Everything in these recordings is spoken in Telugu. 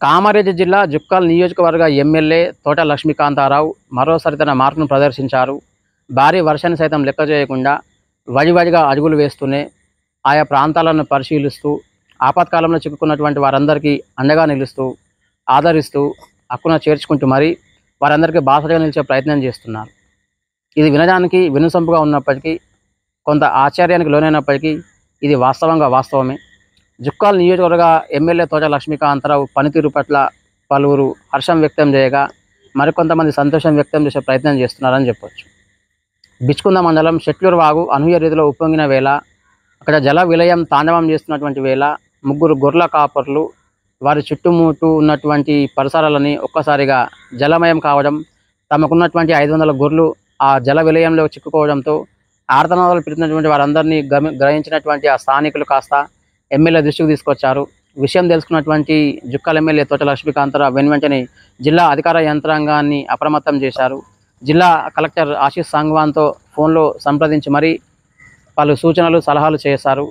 కామారెడ్డి జిల్లా జుక్కల్ నియోజకవర్గ ఎమ్మెల్యే తోట లక్ష్మీకాంతారావు మరోసారి తన మార్పును ప్రదర్శించారు. భారీ వర్షాన్ని సైతం లెక్క చేయకుండా వడివడిగా అడుగులు వేస్తూనే ఆయా ప్రాంతాలను పరిశీలిస్తూ ఆపత్కాలంలో చిక్కుకున్నటువంటి వారందరికీ అండగా నిలుస్తూ ఆదరిస్తూ హక్కున చేర్చుకుంటూ మరీ వారందరికీ బాసటగా నిలిచే ప్రయత్నం చేస్తున్నారు. ఇది వినడానికి వినుసొంపుగా ఉన్నప్పటికీ, కొంత ఆశ్చర్యానికి లోనైనప్పటికీ ఇది వాస్తవమే. జుక్కల్ నియోజకవర్గ ఎమ్మెల్యే తోట లక్ష్మీకాంతారావు పనితీరు పట్ల పలువురు హర్షం వ్యక్తం చేయగా, మరికొంతమంది సంతోషం వ్యక్తం చేసే ప్రయత్నం చేస్తున్నారని చెప్పొచ్చు. బిచ్కుంద మండలం షెట్లూరు వాగు అనూహ్య రీతిలో ఉప్పొంగిన వేళ, అక్కడ జల విలయం తాండవం చేస్తున్నటువంటి వేళ, ముగ్గురు గొర్రెల కాపర్లు వారి చుట్టుముట్టు ఉన్నటువంటి పరిసరాలని ఒక్కసారిగా జలమయం కావడం, తమకున్నటువంటి 500 గొర్రెలు ఆ జల విలయంలో చిక్కుకోవడంతో ఆర్తనాదాలు పెడుతున్నటువంటి వారందరినీ గ్రహించినటువంటి ఆ స్థానికులు కాస్త ఎమ్మెల్యే దృష్టికి తీసుకొచ్చారు. విషయం తెలుసుకున్నటువంటి జుక్కల్ ఎమ్మెల్యే తోట లక్ష్మీకాంతారావు వెంటనే జిల్లా అధికార యంత్రాంగాన్ని అప్రమత్తం చేశారు. జిల్లా కలెక్టర్ ఆశీష్ సాంగ్వాన్తో ఫోన్లో సంప్రదించి మరీ పలు సూచనలు సలహాలు చేశారు.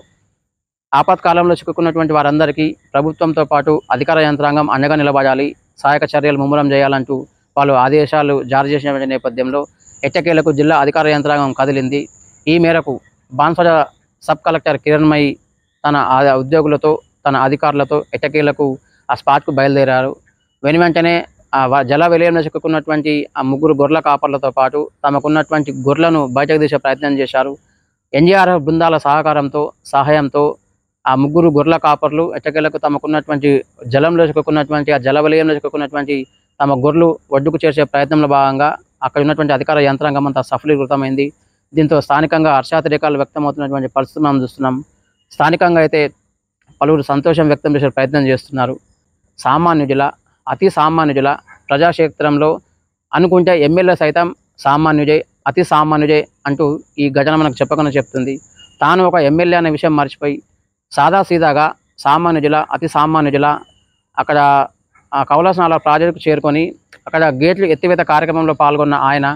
ఆపత్కాలంలో చిక్కుకున్నటువంటి వారందరికీ ప్రభుత్వంతో పాటు అధికార యంత్రాంగం అండగా నిలబడాలి, సహాయక చర్యలు ముమ్మరం చేయాలంటూ పలు ఆదేశాలు జారీ చేసిన నేపథ్యంలో ఎట్టకేలకు జిల్లా అధికార యంత్రాంగం కదిలింది. ఈ మేరకు బాన్స్వాడ సబ్ కలెక్టర్ కిరణ్మయి తన ఉద్యోగులతో తన అధికారులతో ఎట్టకేలకు ఆ స్పాట్కు బయలుదేరారు. వెంటనే జల విలయంలో చిక్కుకున్నటువంటి ఆ ముగ్గురు గొర్రెల కాపర్లతో పాటు తమకున్నటువంటి గొర్రెలను బయటకు తీసే ప్రయత్నం చేశారు. ఎన్డీఆర్ఎఫ్ బృందాల సహాయంతో ఆ ముగ్గురు గొర్రెల కాపర్లు ఎట్టకేలకు తమకున్నటువంటి జలంలో చిక్కుకున్నటువంటి ఆ జల విలయంలో చిక్కుకున్నటువంటి తమ గొర్రెలు ఒడ్డుకు చేర్చే ప్రయత్నంలో భాగంగా అక్కడ ఉన్నటువంటి అధికార యంత్రాంగం అంతా సఫలీకృతమైంది. దీంతో స్థానికంగా హర్షాతిరేకాలు వ్యక్తమవుతున్నటువంటి పరిస్థితి మనం చూస్తున్నాం. స్థానికంగా అయితే పలువురు సంతోషం వ్యక్తం చేసే ప్రయత్నం చేస్తున్నారు. అతి సామాన్యుల ప్రజాక్షేత్రంలో అనుకుంటే ఎమ్మెల్యే సైతం సామాన్యుడే, అతి సామాన్యుడే అంటూ ఈ ఘటన మనకు చెప్పకుండా చెప్తుంది. తాను ఒక ఎమ్మెల్యే అనే విషయం మర్చిపోయి సాదాసీదాగా అతి సామాన్యుల అక్కడ కౌలాసనాల ప్రాజెక్టుకు చేరుకొని అక్కడ గేట్లు ఎత్తివేత కార్యక్రమంలో పాల్గొన్న ఆయన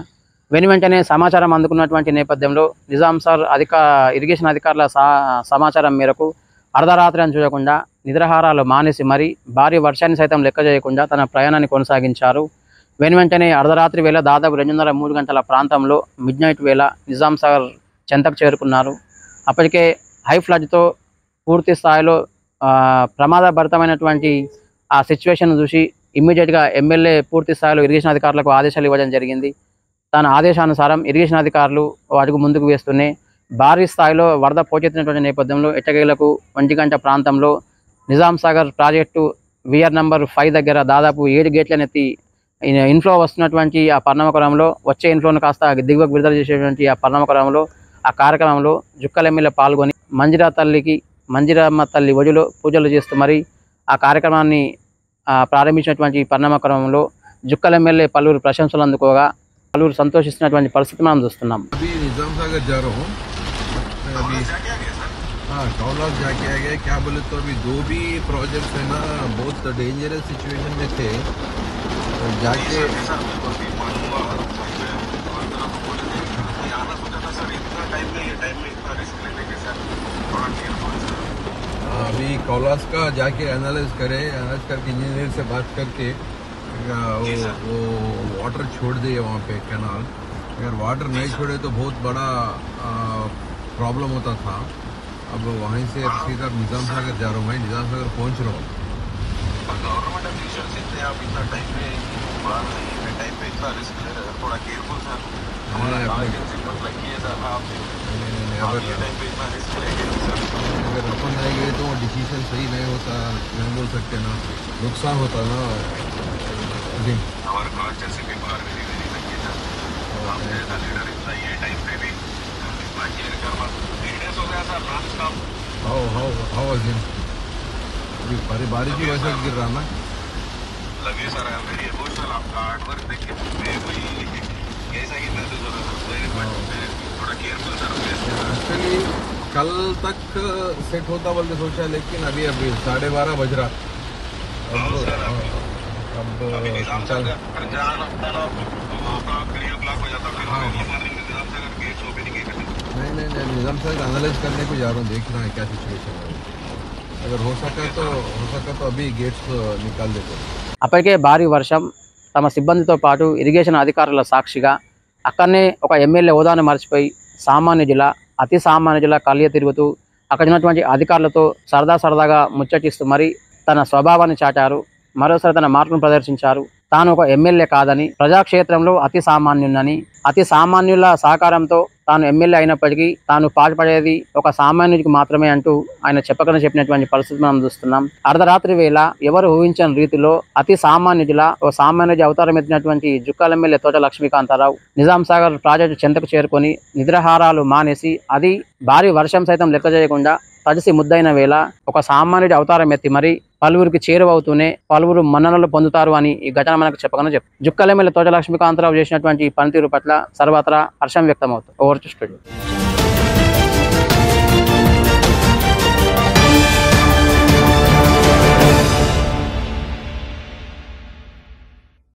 వెంటనే సమాచారం అందుకున్నటువంటి నేపథ్యంలో నిజాం సార్ ఇరిగేషన్ అధికారుల సమాచారం మేరకు అర్ధరాత్రి అని చూడకుండా నిద్రాహారాలు మానేసి మరీ భారీ వర్షాన్ని సైతం లెక్క చేయకుండా తన ప్రయాణాన్ని కొనసాగించారు. వెంటనే అర్ధరాత్రి వేళ దాదాపు 2:30-3 గంటల ప్రాంతంలో మిడ్నైట్ వేళ నిజాం సాగర్ చెంతకు చేరుకున్నారు. అప్పటికే హై ఫ్లడ్తో పూర్తి స్థాయిలో ప్రమాదభరితమైనటువంటి ఆ సిచ్యువేషన్ చూసి ఇమ్మీడియట్గా ఎమ్మెల్యే పూర్తి స్థాయిలో ఇరిగేషన్ అధికారులకు ఆదేశాలు ఇవ్వడం జరిగింది. తన ఆదేశానుసారం ఇరిగేషన్ అధికారులు అడుగు ముందుకు వేస్తూనే భారీ స్థాయిలో వరద పోటెత్తినటువంటి నేపథ్యంలో ఎట్టకేలకు 1 గంట ప్రాంతంలో Nizam Sagar project VR number 5 దగ్గర దాదాపు 7 గేట్లనెత్తి ఇన్ఫ్లో వస్తున్నటువంటి ఆ పర్ణమకరంలో వచ్చే ఇన్ఫ్లోను కాస్త దిగువకు విడుదల చేసేటువంటి ఆ పర్ణమకరంలో ఆ కార్యక్రమంలో జుక్కల్ ఎమ్మెల్యే పాల్గొని మంజిరమ్మ తల్లి ఒడిలో పూజలు చేస్తూ మరి ఆ కార్యక్రమాన్ని ప్రారంభించినటువంటి పర్ణమకరంలో జుక్కల్ ఎమ్మెల్యే పలువురు ప్రశంసలు అందుకోగా పలువురు సంతోషిస్తున్నటువంటి పరిస్థితి మనం చూస్తున్నాం. निजाम सागर जा रहा हूँ अभी। हाँ, कौलास जाके आ गए। क्या बोले तो अभी 2 भी प्रोजेक्ट्स है ना, बहुत डेंजरस सिचुएशन में थे जाके। अभी कौलास का जाके एनालाइज करके इंजीनियर से बात करके वो वाटर छोड़ दिए वहाँ पे कैनाल। अगर वाटर नहीं छोड़े तो बहुत बड़ा प्रॉब्लम होता था। अब वहीं से सीधा निजाम सागर जा रहा हूँ, मैं निजाम सागर पहुँच रहा हूँ। अगर अपन नहीं गए तो डिसीजन सही नहीं होता, नहीं बोल सकते ना, नुकसान होता ना। बारिश की वजह से गिर रहा ना लगे सर। वेरी इमोशनल आपका आर्ट वर्क देख के मैं कोई कैसा कि महसूस हो रहा है, थोड़ा केयरफुल सर। एक्चुअली कल तक सेट होता बोल के सोचा, लेकिन अभी 12:30 बज रहा। अब चल नहीं, निजाम सागर एनालाइज करने को जा रहा हूँ, देखना है क्या सिचुएशन है। अगर हो सका तो अभी गेट्स निकाल देते हैं। అప్పటికే భారీ వర్షం తమ సిబ్బందితో పాటు ఇరిగేషన్ అధికారుల సాక్షిగా అక్కడనే ఒక ఎమ్మెల్యే హోదాను మర్చిపోయి సామాన్యుల అతి సామాన్యుల కళ్ళ తిరుగుతూ అక్కడ ఉన్నటువంటి అధికారులతో సరదాగా ముచ్చటిస్తూ మరి తన స్వభావాన్ని చాటారు. మరోసారి తన మార్పును ప్రదర్శించారు. తాను ఒక ఎమ్మెల్యే కాదని, ప్రజాక్షేత్రంలో అతి సామాన్యునని, అతి సామాన్యుల సహకారంతో తాను ఎమ్మెల్యే అయినప్పటికీ తాను పాటుపడేది ఒక సామాన్యుడికి మాత్రమే అంటూ ఆయన చెప్పినటువంటి పరిస్థితి మనం చూస్తున్నాం. అర్ధరాత్రి వేళ ఎవరు ఊహించని రీతిలో అతి సామాన్యుల ఓ సామాన్యుడి అవతారం ఎత్తినటువంటి జుక్కల్ ఎమ్మెల్యే తోట లక్ష్మీకాంతారావు నిజాం సాగర్ ప్రాజెక్టు చెంతకు చేరుకొని నిద్రాహారాలు మానేసి, అది భారీ వర్షం సైతం లెక్క చేయకుండా తడిసి ముద్దైన వేళ ఒక సామాన్యుడి అవతారం ఎత్తి మరి పలువురికి చేరువవుతూనే పలువురు మన్ననలు పొందుతారు అని ఈ ఘటన మనకు చెప్పకనే జుక్కల్ ఎమ్మెల్యే తోట లక్ష్మీకాంతారావు చేసినటువంటి పనితీరు పట్ల సర్వత్రా హర్షం వ్యక్తమవుతుంది. Over to studio.